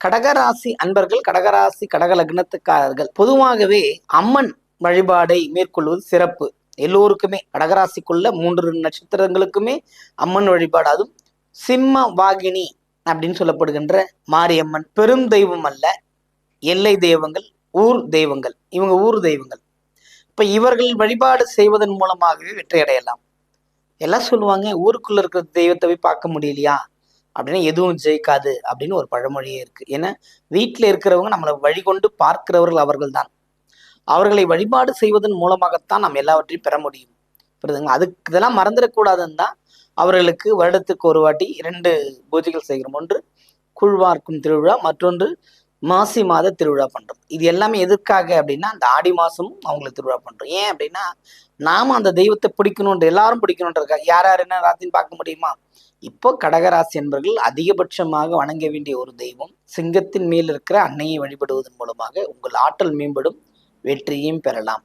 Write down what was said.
கடகராசி அன்பர்கள், கடகராசி கடக லக்னத்துக்காரர்கள் பொதுவாகவே அம்மன் வழிபாடை மேற்கொள்வது சிறப்பு. எல்லோருக்குமே கடகராசிக்குள்ள 3 நட்சத்திரங்களுக்குமே அம்மன் வழிபாடு, அதுவும் சிம்ம வாகினி அப்படின்னு சொல்லப்படுகின்ற மாரியம்மன் பெரும் தெய்வம் அல்ல, எல்லை தெய்வங்கள், ஊர் தெய்வங்கள். இவங்க ஊர் தெய்வங்கள். இப்ப இவர்கள் வழிபாடு செய்வதன் மூலமாகவே வெற்றி அடையலாம். எல்லாம் சொல்லுவாங்க, ஊருக்குள்ள இருக்கிற தெய்வத்தை போய் பார்க்க முடியலையா அப்படின்னா எதுவும் ஜெயிக்காது அப்படின்னு ஒரு பழமொழியே இருக்கு. ஏன்னா வீட்டில் இருக்கிறவங்க நம்மளை வழிகொண்டு பார்க்கிறவர்கள் அவர்கள் தான். அவர்களை வழிபாடு செய்வதன் மூலமாகத்தான் நாம் எல்லாவற்றையும் பெற முடியும். புரியுதுங்களா? அதுக்கு இதெல்லாம் மறந்துடக்கூடாதுன்னு தான் அவர்களுக்கு வருடத்துக்கு ஒரு வாட்டி 2 பூஜைகள் செய்கிறோம். ஒன்று கூழ்வார்க்கும் திருவிழா, மற்றொன்று மாசி மாத திருவிழா பண்றோம். இது எல்லாமே எதுக்காக அப்படின்னா, அந்த ஆடி மாசமும் அவங்களுக்கு திருவிழா பண்றோம். ஏன் அப்படின்னா, நாம அந்த தெய்வத்தை பிடிக்கணுன்ற, எல்லாரும் பிடிக்கணுன்றதுக்காக. யார் யார் என்ன ராசின்னு பார்க்க முடியுமா? இப்போ கடகராசி என்பர்கள் அதிகபட்சமாக வணங்க வேண்டிய ஒரு தெய்வம் சிங்கத்தின் மேல் இருக்கிற அன்னையை வழிபடுவதன் மூலமாக உங்கள் ஆற்றல் மேம்படும், வெற்றியையும் பெறலாம்.